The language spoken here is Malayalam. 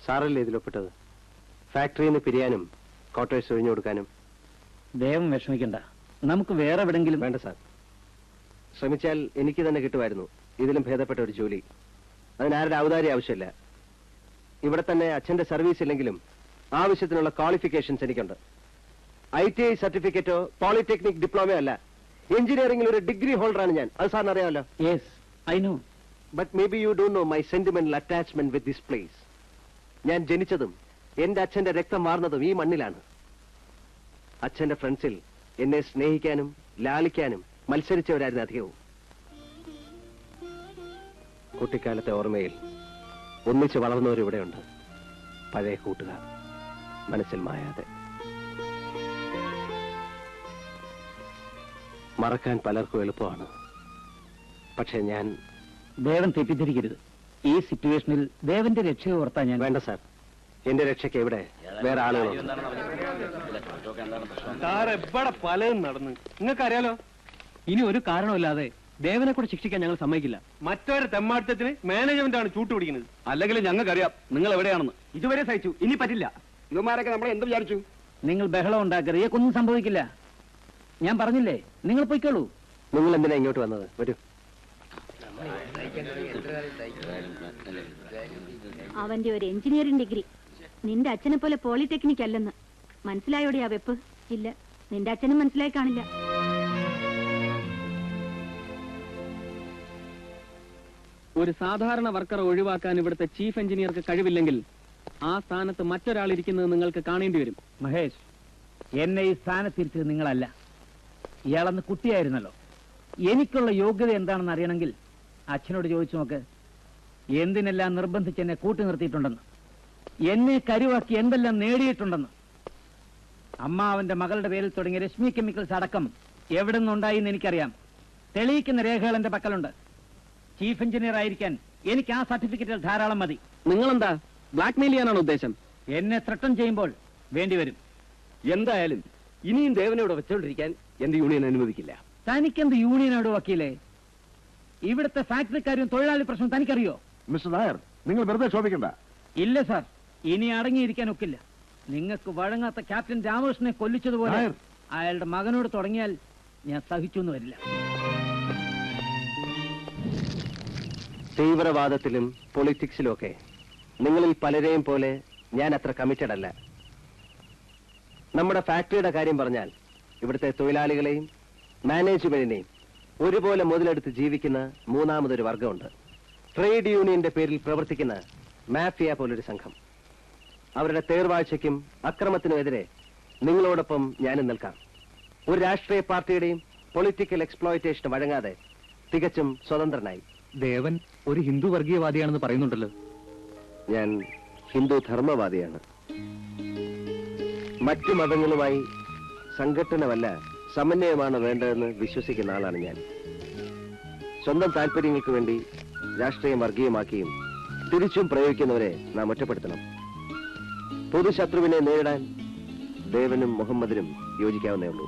സാറല്ലേ ഇതിലൊപ്പിട്ടത്? ഫാക്ടറിയിൽ നിന്ന് പിരിയാനും ക്വാർട്ടേഴ്സ് ഒഴിഞ്ഞു കൊടുക്കാനും. ദേവം വിഷമിക്കണ്ട, നമുക്ക് വേറെ എവിടെങ്കിലും. വേണ്ട സാർ, ശ്രമിച്ചാൽ എനിക്ക് തന്നെ കിട്ടുമായിരുന്നു ഇതിലും ഭേദപ്പെട്ട ഒരു ജോലി. അതിനാരുടെ ഔദാര്യം ആവശ്യമില്ല. ഇവിടെ തന്നെ അച്ഛന്റെ സർവീസ് ഇല്ലെങ്കിലും ആവശ്യത്തിനുള്ള ക്വാളിഫിക്കേഷൻസ് എനിക്കുണ്ട്. ITI സർട്ടിഫിക്കറ്റോ പോളിടെക്നിക് ഡിപ്ലോമയോ അല്ല, എഞ്ചിനീയറിംഗിൽ ഒരു ഡിഗ്രി ഹോൾഡറാണ് ഞാൻ. അത് സാറിന് അറിയാമല്ലോ. Yes, I know. But may be you don't know my sentimental attachment with this place. ഞാൻ ജനിച്ചതും എന്റെ അച്ഛന്റെ രക്തം മാറുന്നതും ഈ മണ്ണിലാണ്. അച്ഛന്റെ ഫ്രണ്ട്സിൽ എന്നെ സ്നേഹിക്കാനും ലാളിക്കാനും മത്സരിച്ചവരായിരുന്നു അധികവും. കുട്ടിക്കാലത്തെ ഓർമ്മയിൽ ഒന്നിച്ച് വളർന്നവരിവിടെയുണ്ട്, പഴയ കൂട്ടുകാർ, മനസ്സിൽ മായാതെ. മറക്കാൻ പലർക്കും എളുപ്പമാണ്, പക്ഷെ ഞാൻ... ദേവൻ തെറ്റിദ്ധരിക്കരുത്. ഈ സിറ്റുവേഷനിൽ ദേവന്റെ രക്ഷ ഓർത്താൻ ഞാൻ... വേണ്ട സാർ, എന്റെ രക്ഷയ്ക്ക് എവിടെ വേറെ ആളുകളുണ്ട്. സാറെവിടെ പലതും നടന്നു, നിങ്ങൾക്കറിയാലോ. ഇനി ഒരു കാരണമില്ലാതെ ദേവനെ കൂടെ ശിക്ഷിക്കാൻ ഞങ്ങൾ സമ്മതിക്കില്ല. മറ്റൊരു തെമ്മാറ്റത്തിന് മാനേജ്മെന്റ് ആണ് ചൂട്ടുപിടിക്കുന്നത്. അല്ലെങ്കിൽ ഞങ്ങൾക്കറിയാം നിങ്ങൾ എവിടെയാണെന്ന്. ഇതുവരെ സഹിച്ചു, ഇനി പറ്റില്ല. ഇവന്മാരൊക്കെ നമ്മളെ എന്ത് വിചാരിച്ചു? നിങ്ങൾ ബഹളം ഉണ്ടാക്കറിയ, ഒന്നും സംഭവിക്കില്ല. ഞാൻ പറഞ്ഞില്ലേ, നിങ്ങൾ പൊയ്ക്കോളൂ. നിങ്ങൾ എന്തിനാ ഇങ്ങോട്ട് വന്നത്? വരൂ. അവന്റെ ഒരു എഞ്ചിനീയറിംഗ് ഡിഗ്രി നിന്റെ അച്ഛനെ പോലെ പോളിടെക്നിക് അല്ലെന്ന് മനസ്സിലായോടെ ആ വെപ്പ്? ഇല്ല, നിന്റെ അച്ഛനും മനസ്സിലായി കാണില്ല. ഒരു സാധാരണ വർക്കറെ ഒഴിവാക്കാൻ ഇവിടുത്തെ ചീഫ് എഞ്ചിനീയർക്ക് കഴിവില്ലെങ്കിൽ ആ സ്ഥാനത്ത് മറ്റൊരാൾ ഇരിക്കുന്നത് നിങ്ങൾക്ക് കാണേണ്ടി വരും. മഹേഷ്, എന്നെ ഈ സ്ഥാനത്തിരുത്തിയത് നിങ്ങളല്ല. ഇയാളന്ന് കുട്ടിയായിരുന്നല്ലോ. എനിക്കുള്ള യോഗ്യത എന്താണെന്ന് അറിയണമെങ്കിൽ അച്ഛനോട് ചോദിച്ചു നോക്ക്. എന്തിനെല്ലാം നിർബന്ധിച്ച് എന്നെ കൂട്ടി നിർത്തിയിട്ടുണ്ടെന്ന്, എന്നെ കരുവാക്കി എന്തെല്ലാം നേടിയിട്ടുണ്ടെന്ന്. അമ്മാവന്റെ മകളുടെ പേരിൽ തുടങ്ങിയ രശ്മി കെമിക്കൽസ് അടക്കം എവിടെ നിന്നുണ്ടായി എന്ന് എനിക്കറിയാം. തെളിയിക്കുന്ന രേഖകൾ എന്റെ പക്കലുണ്ട്. ചീഫ് എഞ്ചിനീയർ ആയിരിക്കാൻ എനിക്ക് ആ സർട്ടിഫിക്കറ്റുകൾ ധാരാളം മതി. നിങ്ങളെന്താ ബ്ലാക്ക് മെയിൽ ചെയ്യാനാണ് ഉദ്ദേശം? എന്നെ ത്രട്ടൺ ചെയ്യുമ്പോൾ വേണ്ടിവരും. എന്തായാലും ഇനിയും ദേവനോട് വെച്ചോണ്ടിരിക്കാൻ എന്റെ യൂണിയൻ അനുവദിക്കില്ല. തനിക്കെന്ത് യൂണിയനോട് വക്കീലേ? ഇവിടുത്തെ ഫാക്ടറിക്കാരും തൊഴിലാളി പ്രശ്നം തനിക്കറിയോ? മിസ്റ്റർ നായർ, നിങ്ങൾ വെറുതെ ശോഭിക്കണ്ട. ഇല്ല സാർ, ഇനി അടങ്ങിയിരിക്കാൻ ഒക്കില്ല. നിങ്ങൾക്ക് വഴങ്ങാത്ത ക്യാപ്റ്റൻ രാമകൃഷ്ണനെ കൊല്ലിച്ചതുപോലെ അയാളുടെ മകനോട് തുടങ്ങിയാൽ ഞാൻ സഹിച്ചൊന്നും വരില്ല. തീവ്രവാദത്തിലും പൊളിറ്റിക്സിലും ഒക്കെ നിങ്ങളിൽ പലരെയും പോലെ ഞാൻ അത്ര കമ്മിറ്റഡ് അല്ല. നമ്മുടെ ഫാക്ടറിയുടെ കാര്യം പറഞ്ഞാൽ ഇവിടുത്തെ തൊഴിലാളികളെയും മാനേജ്മെന്റിനെയും ഒരുപോലെ മുതലെടുത്ത് ജീവിക്കുന്ന മൂന്നാമതൊരു വർഗമുണ്ട്. ട്രേഡ് യൂണിയന്റെ പേരിൽ പ്രവർത്തിക്കുന്ന മാഫിയ പോലൊരു സംഘം. അവരുടെ തേർവാഴ്ചയ്ക്കും അക്രമത്തിനുമെതിരെ നിങ്ങളോടൊപ്പം ഞാനും നിൽക്കാം. ഒരു രാഷ്ട്രീയ പാർട്ടിയുടെയും പൊളിറ്റിക്കൽ എക്സ്പ്ലോയിറ്റേഷന് വഴങ്ങാതെ തികച്ചും സ്വതന്ത്രനായി. ദേവൻ ഒരു ഹിന്ദു വർഗീയവാദിയാണെന്ന് പറയുന്നുണ്ടല്ലോ. ഞാൻ ഹിന്ദു ധർമ്മവാദിയാണ്. മറ്റു മതങ്ങളുമായി സംഘട്ടനമല്ല സമന്വയമാണ് വേണ്ടതെന്ന് വിശ്വസിക്കുന്ന ആളാണ് ഞാൻ. സ്വന്തം താല്പര്യങ്ങൾക്ക് വേണ്ടി രാഷ്ട്രീയം വർഗീയമാക്കിയും തിരിച്ചും പ്രയോഗിക്കുന്നവരെ നാം ഒറ്റപ്പെടുത്തണം. പൊതുശത്രുവിനെ നേരിടാൻ ദേവനും മുഹമ്മദിനും യോജിക്കാവുന്നേ ഉള്ളൂ.